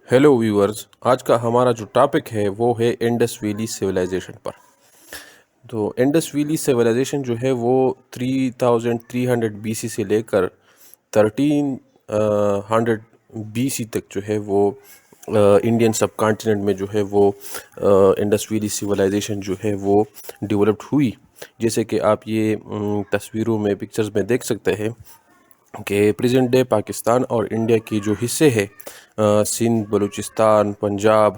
Hello viewers, آج کا ہمارا جو ٹاپک ہے وہ ہے انڈس ویلی سویلائزیشن پر۔ تو انڈس ویلی سویلائزیشن جو ہے وہ 3300 بی سی سے لے کر 1300 بی سی تک جو ہے وہ انڈین سب کانٹیننٹ میں جو ہے وہ انڈس ویلی سویلائزیشن جو ہے وہ ڈیولپڈ ہوئی۔ جیسے کہ آپ یہ تصویروں میں پکچرز میں دیکھ سکتے ہیں کہ پریزنٹ ڈے پاکستان اور انڈیا کی جو حصے ہے سندھ، بلوچستان، پنجاب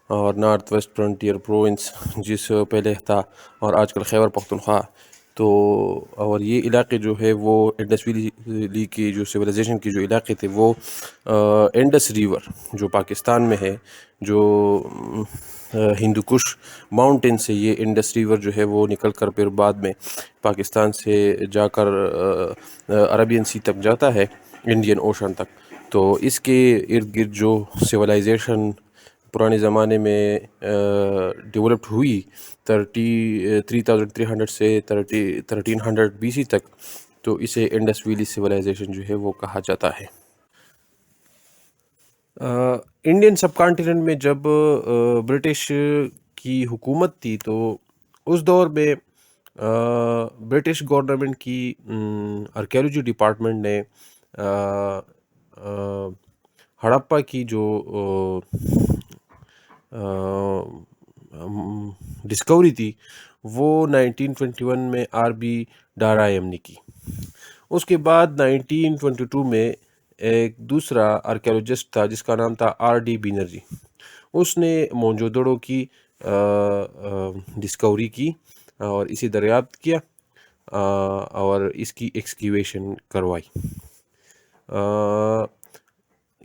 اور نارتھ ویسٹ فرنٹیئر پروونس جس پہلے تھا، اور آج کل خیبر پختونخوا، تو اور یہ علاقے جو ہے وہ انڈس ویلی کی جو سویلائزیشن کی جو علاقے تھے وہ انڈس ریور جو پاکستان میں ہے، جو ہندو کش ماؤنٹین سے یہ انڈس ریور جو ہے وہ نکل کر پھر بعد میں پاکستان سے جا کر عربین سی تک جاتا ہے، انڈین اوشن تک۔ تو اس کے ارد گرد جو سویلائزیشن پرانے زمانے میں ڈیولپڈ ہوئی 3300 سے 1300 بی سی تک، تو اسے انڈس ویلی سویلائزیشن جو ہے وہ کہا جاتا ہے۔ انڈین سب کانٹیننٹ میں جب برٹش کی حکومت تھی تو اس دور میں برٹش گورنمنٹ کی آرکیالوجی ڈپارٹمنٹ نے ہڑپا کی جو ڈسکوری تھی وہ 1921 میں آر بی ڈارائم نے کی۔ اس کے بعد 1922 میں ایک دوسرا آرکیالوجسٹ تھا جس کا نام تھا آر ڈی بینرجی، اس نے موہنجودڑو کی ڈسکوری کی اور اسے دریافت کیا اور اس کی ایکسکیویشن کروائی۔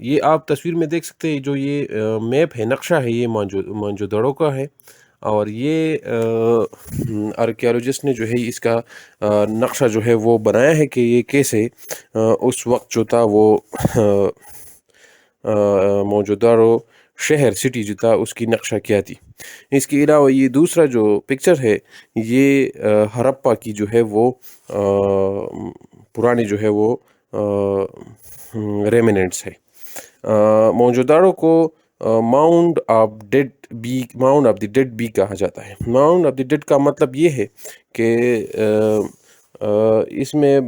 یہ آپ تصویر میں دیکھ سکتے ہیں، جو یہ میپ ہے، نقشہ ہے، یہ موہنجودڑو کا ہے، اور یہ آرکیالوجسٹ نے جو ہے اس کا نقشہ جو ہے وہ بنایا ہے کہ یہ کیسے اس وقت جو تھا وہ موہنجودڑو شہر سٹی جو تھا اس کی نقشہ کیا تھی۔ اس کے علاوہ یہ دوسرا جو پکچر ہے یہ ہڑپا کی جو ہے وہ پرانی جو ہے وہ ریمیننٹس ہے۔ موہنجودڑو کو ماؤنٹ آف دی ڈیڈ بھی کہا جاتا ہے۔ ماؤنٹ آف دی ڈیڈ کا مطلب یہ ہے کہ اس میں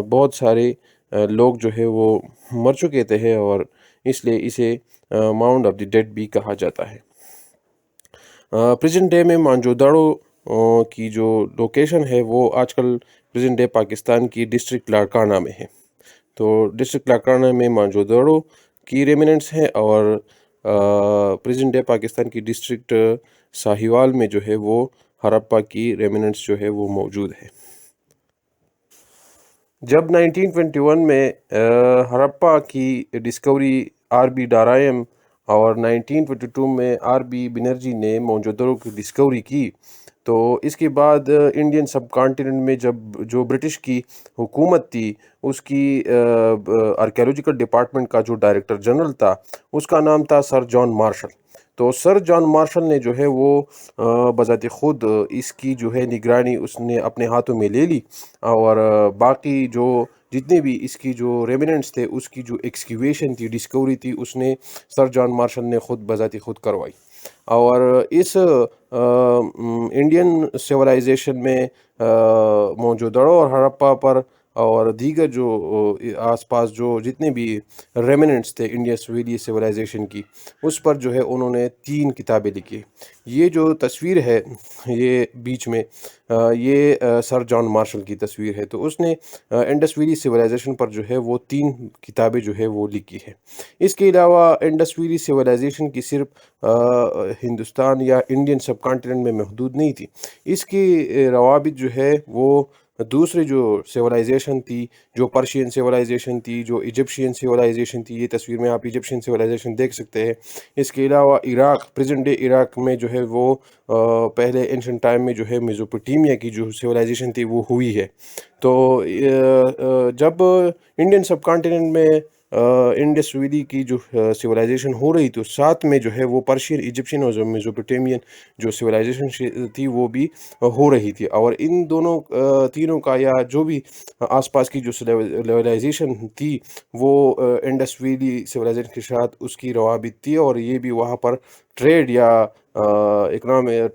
بہت سارے لوگ جو ہے وہ مر چکے تھے، اور اس لیے اسے ماؤنٹ آف دی ڈیڈ بھی کہا جاتا ہے۔ پریزنٹ ڈے میں موہنجودڑو کی جو لوکیشن ہے وہ آج کل پریزنٹ ڈے پاکستان کی ڈسٹرکٹ لاڑکانہ میں ہے۔ تو ڈسٹرکٹ لاڑکانہ میں موہنجودڑو کی ریمیننٹس ہیں، اور پریزنٹ ڈے پاکستان کی ڈسٹرکٹ ساہیوال میں جو ہے وہ ہڑپا کی ریمیننٹس جو ہے وہ موجود ہے۔ جب 1921 میں ہڑپا کی ڈسکوری آر بی ڈارائم اور 1922 میں آر بی بینرجی نے موہنجودڑو کی ڈسکوری کی، تو اس کے بعد انڈین سب کانٹیننٹ میں جو برٹش کی حکومت تھی اس کی آرکیالوجیکل ڈپارٹمنٹ کا جو ڈائریکٹر جنرل تھا اس کا نام تھا سر جان مارشل۔ تو سر جان مارشل نے جو ہے وہ بذات خود اس کی جو ہے نگرانی اس نے اپنے ہاتھوں میں لے لی، اور باقی جو جتنے بھی اس کی جو ریمیننٹس تھے اس کی جو ایکسکیویشن تھی، ڈسکوری تھی، اس نے سر جان مارشل نے خود بذات خود کروائی۔ اور اس انڈین سویلائزیشن میں موہنجودڑو اور ہڑپا پر اور دیگر جو آس پاس جو جتنے بھی ریمیننٹس تھے انڈس ویلی سویلائزیشن کی، اس پر جو ہے انہوں نے 3 کتابیں لکھی۔ یہ جو تصویر ہے یہ بیچ میں یہ سر جان مارشل کی تصویر ہے، تو اس نے انڈس ویلی سویلائزیشن پر جو ہے وہ 3 کتابیں جو ہے وہ لکھی ہے۔ اس کے علاوہ انڈس ویلی سویلائزیشن کی صرف ہندوستان یا انڈین سب کانٹیننٹ میں محدود نہیں تھی، اس کی روابط جو ہے وہ دوسرے جو سویلائزیشن تھی، جو پرشین سویلائزیشن تھی، جو ایجپشین سویلائزیشن تھی، یہ تصویر میں آپ ایجپشین سویلائزیشن دیکھ سکتے ہیں۔ اس کے علاوہ عراق، پریزنٹ ڈے عراق میں جو ہے وہ پہلے اینشنٹ ٹائم میں جو ہے میزوپوٹیمیا کی جو سویلائزیشن تھی وہ ہوئی ہے۔ تو جب انڈین سب کانٹیننٹ میں انڈس ویلی کی جو سویلائزیشن ہو رہی تھی ساتھ میں جو ہے وہ پرشین ایجپشین اور میزوپوٹیمین جو سویلائزیشن تھی وہ بھی ہو رہی تھی، اور ان دونوں تینوں کا یا جو بھی آس پاس کی جو سویلائزیشن تھی وہ انڈس ویلی سویلائزیشن کے ساتھ اس کی روابط تھی، اور یہ بھی وہاں پر ٹریڈ یا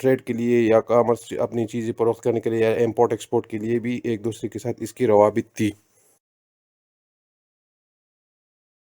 ٹریڈ کے لیے یا کامرس اپنی چیزیں فروخت کرنے کے لیے یا امپورٹ ایکسپورٹ کے لیے بھی ایک دوسرے کے ساتھ اس کی روابط تھی۔